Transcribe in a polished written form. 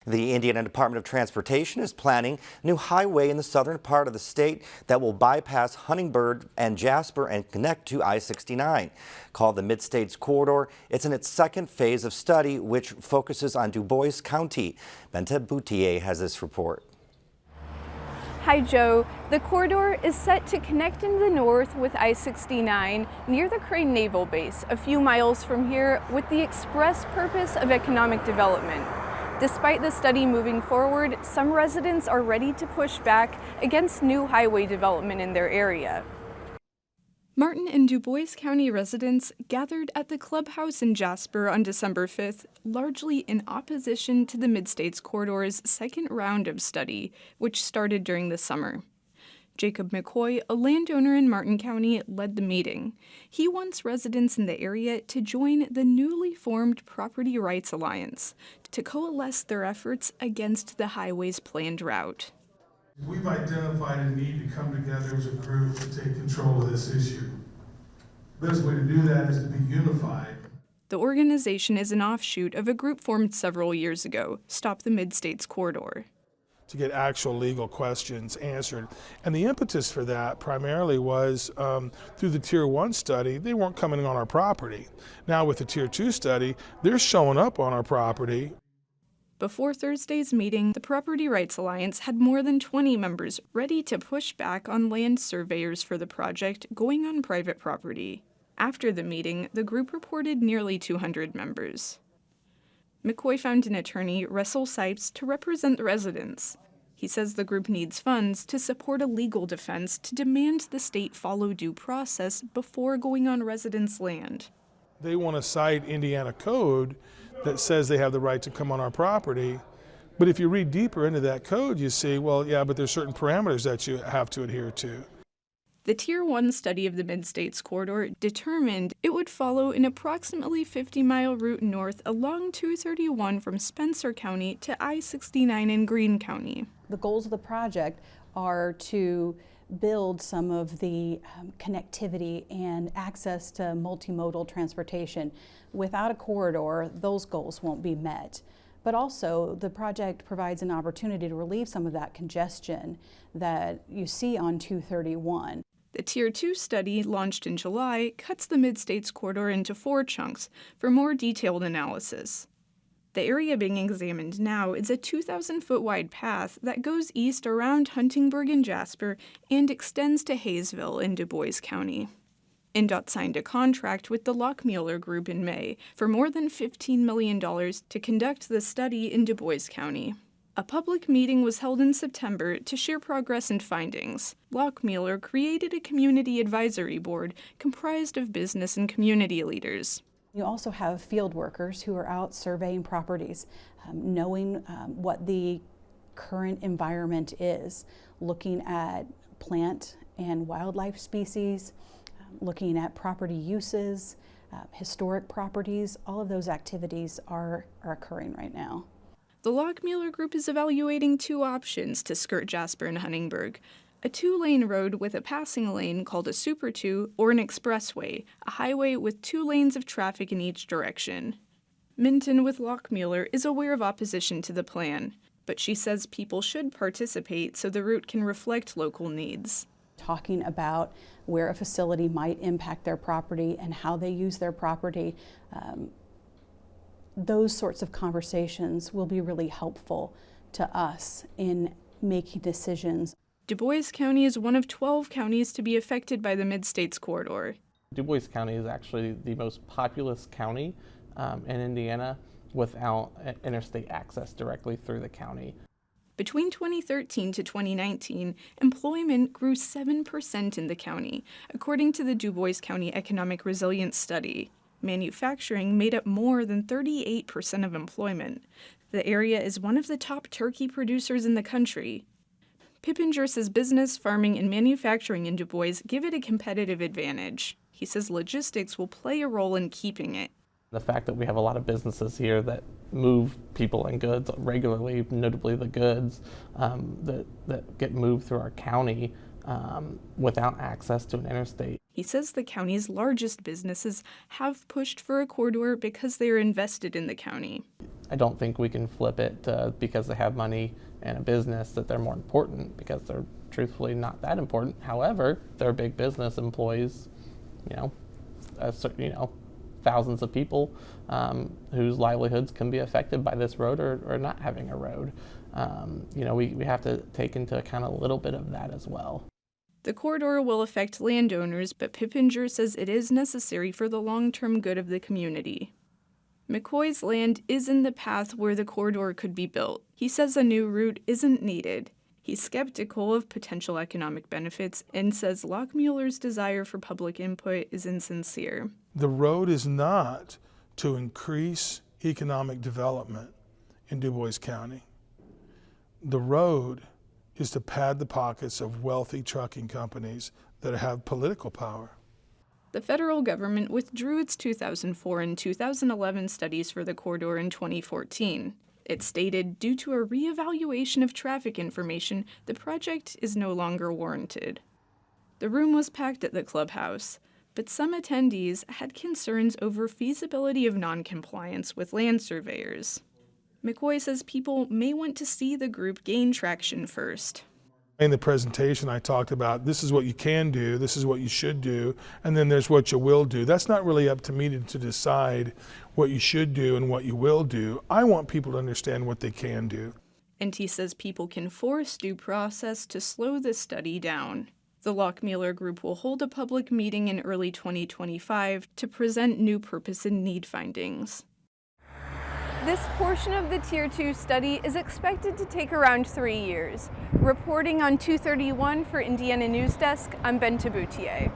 The Indiana Department of Transportation is planning a new highway in the southern part of the state that will bypass Huntingburg and Jasper and connect to I-69. Called the Mid-States Corridor, it's in its second phase of study, which focuses on Du Bois County. Bente Boutier has this report. Hi Joe. The corridor is set to connect in the north with I-69 near the Crane Naval Base, a few miles from here, with the express purpose of economic development. Despite the study moving forward, some residents are ready to push back against new highway development in their area. Martin and Du Bois County residents gathered at the clubhouse in Jasper on December 5th, largely in opposition to the Mid-States Corridor's second round of study, which started during the summer. Jacob McCoy, a landowner in Martin County, led the meeting. He wants residents in the area to join the newly formed Property Rights Alliance to coalesce their efforts against the highway's planned route. We've identified a need to come together as a group to take control of this issue. The best way to do that is to be unified. The organization is an offshoot of a group formed several years ago, Stop the Mid-States Corridor, to get actual legal questions answered. And the impetus for that primarily was through the Tier 1 study, they weren't coming on our property. Now with the Tier 2 study, they're showing up on our property. Before Thursday's meeting, the Property Rights Alliance had more than 20 members ready to push back on land surveyors for the project going on private property. After the meeting, the group reported nearly 200 members. McCoy found an attorney, Russell Sipes, to represent the residents. He says the group needs funds to support a legal defense to demand the state follow due process before going on residents' land. They want to cite Indiana code that says they have the right to come on our property. But if you read deeper into that code, you see, well, yeah, but there's certain parameters that you have to adhere to. The Tier 1 study of the Mid-States Corridor determined it would follow an approximately 50-mile route north along 231 from Spencer County to I-69 in Greene County. The goals of the project are to build some of the connectivity and access to multimodal transportation. Without a corridor, those goals won't be met. But also, the project provides an opportunity to relieve some of that congestion that you see on 231. The Tier 2 study, launched in July, cuts the Mid-States Corridor into 4 chunks for more detailed analysis. The area being examined now is a 2,000-foot wide path that goes east around Huntingburg and Jasper and extends to Hayesville in Du Bois County. INDOT signed a contract with the Lockmuller Group in May for more than $15 million to conduct the study in Du Bois County. A public meeting was held in September to share progress and findings. Lockmuller created a community advisory board comprised of business and community leaders. You also have field workers who are out surveying properties, knowing what the current environment is, looking at plant and wildlife species, looking at property uses, historic properties. All of those activities are occurring right now. The Lockmuller Group is evaluating 2 options to skirt Jasper and Huntingburg: a 2-lane road with a passing lane called a Super 2, or an expressway, a highway with 2 lanes of traffic in each direction. Minton with Lockmuller is aware of opposition to the plan, but she says people should participate so the route can reflect local needs. Talking about where a facility might impact their property and how they use their property, those sorts of conversations will be really helpful to us in making decisions. Du Bois County is one of 12 counties to be affected by the Mid-States Corridor. Du Bois County is actually the most populous county in Indiana without interstate access directly through the county. Between 2013 to 2019, employment grew 7% in the county, according to the Du Bois County Economic Resilience Study. Manufacturing made up more than 38% of employment. The area is one of the top turkey producers in the country. Pippinger says business, farming, and manufacturing in Du Bois give it a competitive advantage. He says logistics will play a role in keeping it. The fact that we have a lot of businesses here that move people and goods regularly, notably the goods that get moved through our county, without access to an interstate. He says the county's largest businesses have pushed for a corridor because they are invested in the county. I don't think we can flip it because they have money and a business that they're more important, because they're truthfully not that important. However, they're big business, employees, thousands of people whose livelihoods can be affected by this road or not having a road. We have to take into account a little bit of that as well. The corridor will affect landowners, but Pippinger says it is necessary for the long-term good of the community. McCoy's land is in the path where the corridor could be built. He says a new route isn't needed. He's skeptical of potential economic benefits and says Lockmueller's desire for public input is insincere. The road is not to increase economic development in Du Bois County. The road is to pad the pockets of wealthy trucking companies that have political power. The federal government withdrew its 2004 and 2011 studies for the corridor in 2014. It stated, due to a reevaluation of traffic information, the project is no longer warranted. The room was packed at the clubhouse, but some attendees had concerns over feasibility of noncompliance with land surveyors. McCoy says people may want to see the group gain traction first. In the presentation, I talked about this is what you can do, this is what you should do, and then there's what you will do. That's not really up to me to decide what you should do and what you will do. I want people to understand what they can do. And he says people can force due process to slow the study down. The Lockmueller Group will hold a public meeting in early 2025 to present new purpose and need findings. This portion of the Tier 2 study is expected to take around 3 years. Reporting on 231 for Indiana News Desk, I'm Ben Taboutier.